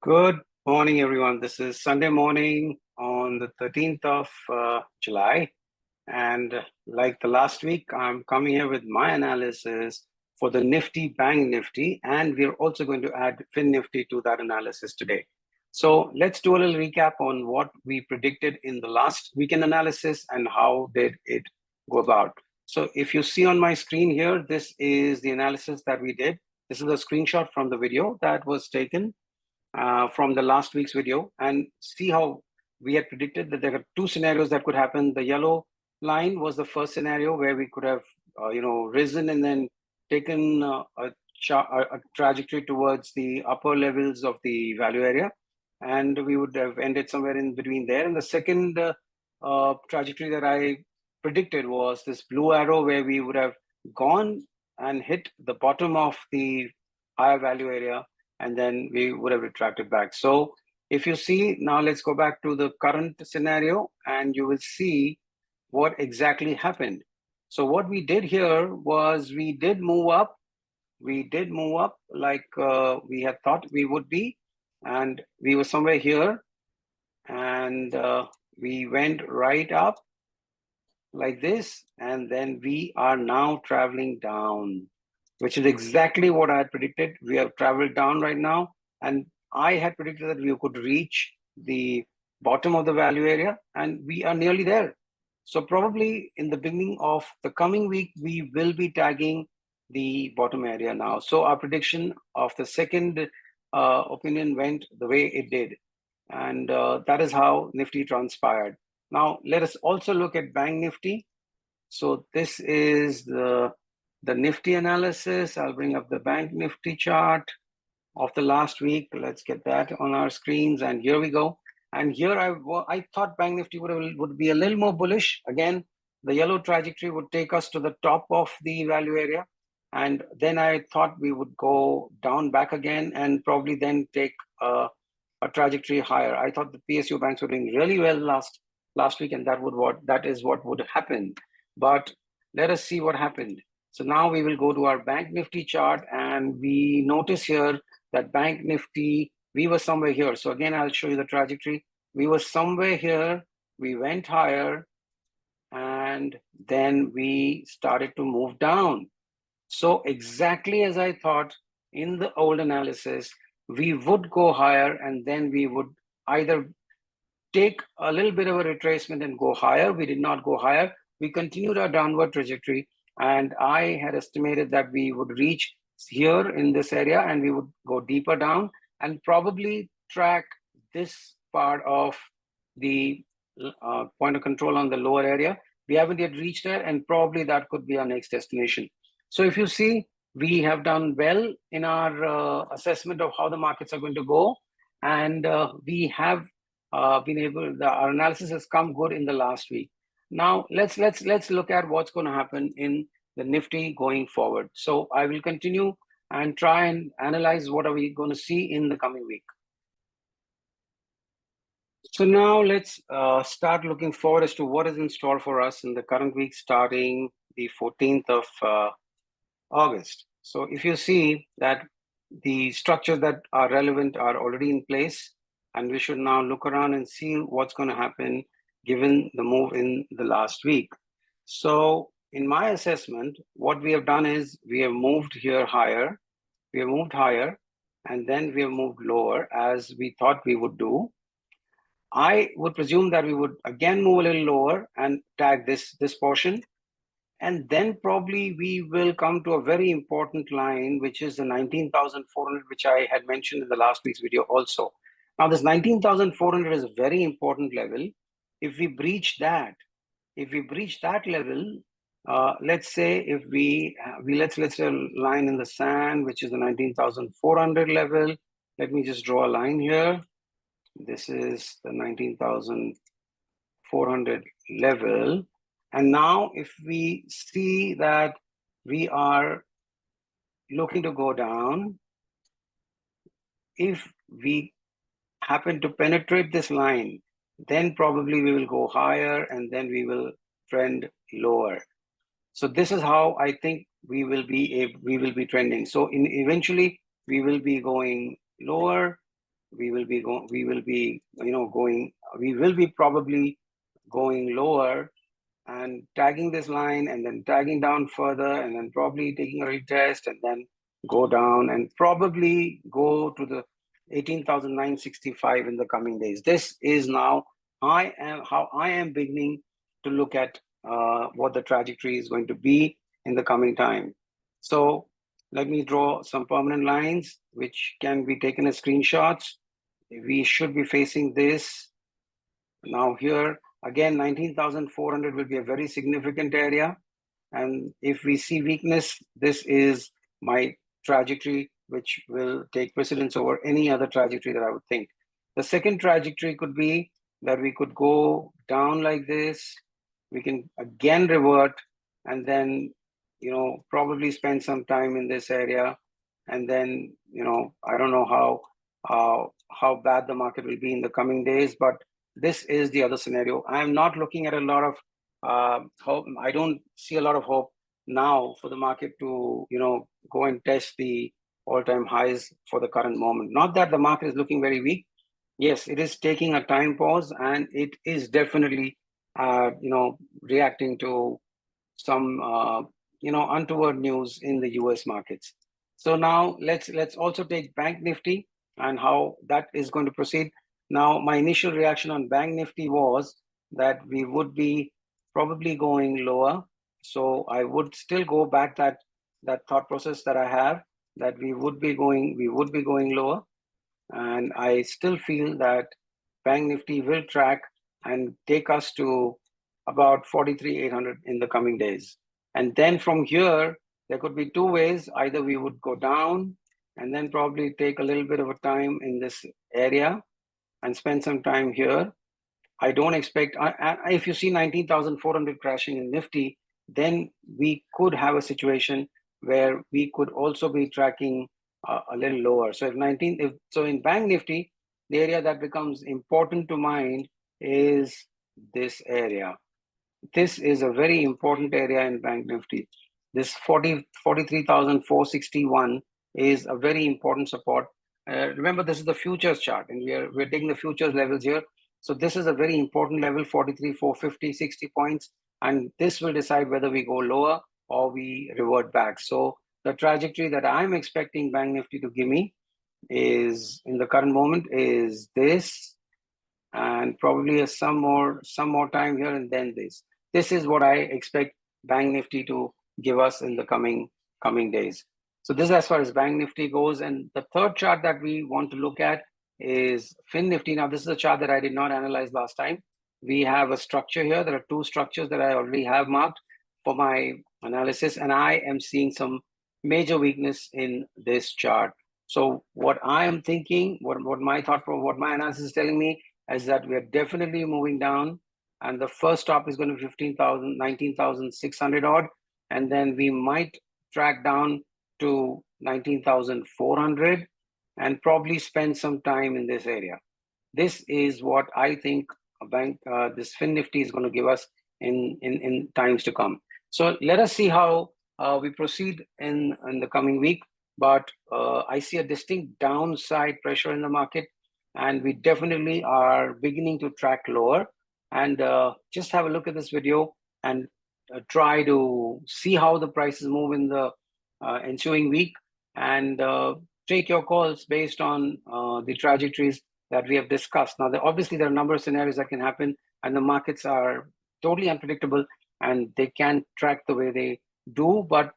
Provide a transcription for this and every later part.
Good morning, everyone. This is Sunday morning on the 13th of July. And like the last week, I'm coming here with my analysis for the Nifty BankNifty. And we're also going to add FinNifty to that analysis today. So let's do a little recap on what we predicted in the last weekend analysis and how did it go about. So if you see on my screen here, this is the analysis that we did. This is a screenshot from the video that was taken from the last week's video, and see how we had predicted that there were two scenarios that could happen. The yellow line was the first scenario where we could have risen and then taken a trajectory towards the upper levels of the value area, and we would have ended somewhere in between there. And the second trajectory that I predicted was this blue arrow, where we would have gone and hit the bottom of the higher value area, and then we would have retracted back. So if you see, now let's go back to the current scenario and you will see what exactly happened. So what we did here was we did move up. We did move up like we had thought we would be. And we were somewhere here. And we went right up like this. And then we are now traveling down, which is exactly what I had predicted. We have traveled down right now, and I had predicted that we could reach the bottom of the value area, and we are nearly there. So probably in the beginning of the coming week, we will be tagging the bottom area now. So our prediction of the second opinion went the way it did, and that is how Nifty transpired. Now let us also look at Bank Nifty. So this is the Nifty analysis. I'll bring up the Bank Nifty chart of the last week. Let's get that on our screens. And here we go. And here I thought Bank Nifty would be a little more bullish. Again, the yellow trajectory would take us to the top of the value area. And then I thought we would go down back again and probably then take a trajectory higher. I thought the PSU banks were doing really well last week, and that is what would happen. But let us see what happened. So now we will go to our Bank Nifty chart, and we notice here that Bank Nifty, we were somewhere here. So again, I'll show you the trajectory. We were somewhere here, we went higher, and then we started to move down. So exactly as I thought in the old analysis, we would go higher, and then we would either take a little bit of a retracement and go higher. We did not go higher. We continued our downward trajectory, and I had estimated that we would reach here in this area and we would go deeper down and probably track this part of the point of control on the lower area. We haven't yet reached there, and probably that could be our next destination. So if you see, we have done well in our assessment of how the markets are going to go, and we have been able, our analysis has come good in the last week. Now let's look at what's going to happen in the Nifty going forward. So I will continue and try and analyze what are we going to see in the coming week. So now let's start looking forward as to what is in store for us in the current week, starting the 14th of August. So if you see that the structures that are relevant are already in place, and we should now look around and see what's going to happen given the move in the last week. So in my assessment, what we have done is we have moved here higher, we have moved higher, and then we have moved lower as we thought we would do. I would presume that we would again move a little lower and tag this portion. And then probably we will come to a very important line, which is the 19,400, which I had mentioned in the last week's video also. Now, this 19,400 is a very important level. If we breach that level, let's say if let's say a line in the sand, which is the 19,400 level. Let me just draw a line here. This is the 19,400 level. And now if we see that we are looking to go down, if we happen to penetrate this line, then probably we will go higher and then we will trend lower. So this is how I think we will be trending. So eventually we will be going lower, we will be probably going lower and tagging this line and then tagging down further and then probably taking a retest and then go down and probably go to the 18,965 in the coming days. This is now how I am beginning to look at what the trajectory is going to be in the coming time. So let me draw some permanent lines which can be taken as screenshots. We should be facing this now here. Again, 19,400 will be a very significant area. And if we see weakness, this is my trajectory, which will take precedence over any other trajectory that I would think. The second trajectory could be that we could go down like this. We can again revert and then, probably spend some time in this area. And then, I don't know how bad the market will be in the coming days, but this is the other scenario. I am not looking at a lot of hope. I don't see a lot of hope now for the market to, go and test the all-time highs for the current moment. Not that the market is looking very weak. Yes, it is taking a time pause, and it is definitely, reacting to some, untoward news in the U.S. markets. So now let's also take Bank Nifty and how that is going to proceed. Now, my initial reaction on Bank Nifty was that we would be probably going lower. So I would still go back that thought process that I have, that we would be going lower. And I still feel that Bank Nifty will track and take us to about 43,800 in the coming days. And then from here, there could be two ways. Either we would go down and then probably take a little bit of a time in this area and spend some time here. I don't expect, if you see 19,400 crashing in Nifty, then we could have a situation where we could also be tracking a little lower. So so in Bank Nifty, the area that becomes important to mind is this area. This is a very important area in Bank Nifty. This 43,461 is a very important support. Remember, this is the futures chart, and we're taking the futures levels here. So this is a very important level, 43,450, 60 points, and this will decide whether we go lower or we revert back. So the trajectory that I'm expecting Bank Nifty to give me is, in the current moment, is this, and probably some more time here, and then this. This is what I expect Bank Nifty to give us in the coming days. So this is as far as Bank Nifty goes. And the third chart that we want to look at is FinNifty. Now, this is a chart that I did not analyze last time. We have a structure here. There are two structures that I already have marked for my analysis, and I am seeing some major weakness in this chart. So what I am thinking, what my analysis is telling me is that we are definitely moving down, and the first stop is going to be 19,600 odd, and then we might track down to 19,400 and probably spend some time in this area. This is what I think this FinNifty is going to give us in times to come. So let us see how we proceed in the coming week. But I see a distinct downside pressure in the market, and we definitely are beginning to track lower. And just have a look at this video and try to see how the prices move in the ensuing week, and take your calls based on the trajectories that we have discussed. Now, obviously, there are a number of scenarios that can happen, and the markets are totally unpredictable, and they can't track the way they do. But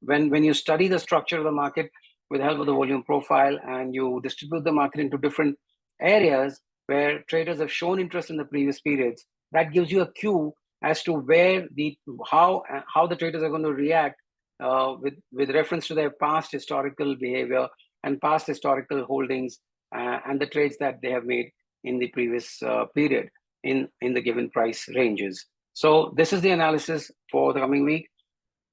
when you study the structure of the market with the help of the volume profile, and you distribute the market into different areas where traders have shown interest in the previous periods, that gives you a cue as to where how the traders are going to react with reference to their past historical behavior and past historical holdings and the trades that they have made in the previous period in the given price ranges. So this is the analysis for the coming week.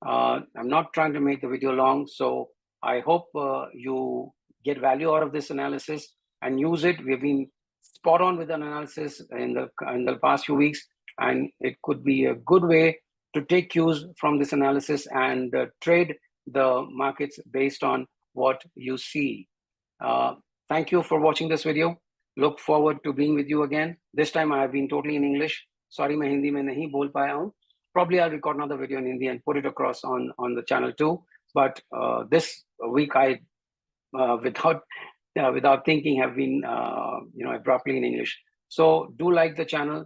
I'm not trying to make the video long, so I hope you get value out of this analysis and use it. We've been spot on with an analysis in the past few weeks, and it could be a good way to take cues from this analysis and trade the markets based on what you see. Thank you for watching this video. Look forward to being with you again. This time I have been totally in English. Sorry, मैं हिंदी में नहीं बोल पाया हूँ. Probably I'll record another video in Hindi and put it across on the channel too. But this week I, without thinking, have been abruptly in English. So do like the channel,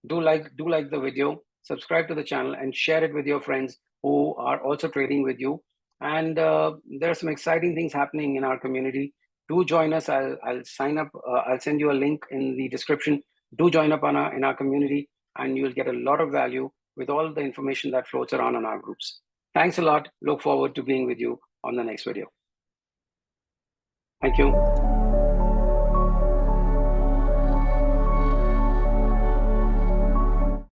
do like the video, subscribe to the channel, and share it with your friends who are also trading with you. And there are some exciting things happening in our community. Do join us. I'll sign up. I'll send you a link in the description. Do join up in our community, and you'll get a lot of value with all the information that floats around on our groups. Thanks a lot. Look forward to being with you on the next video. Thank you.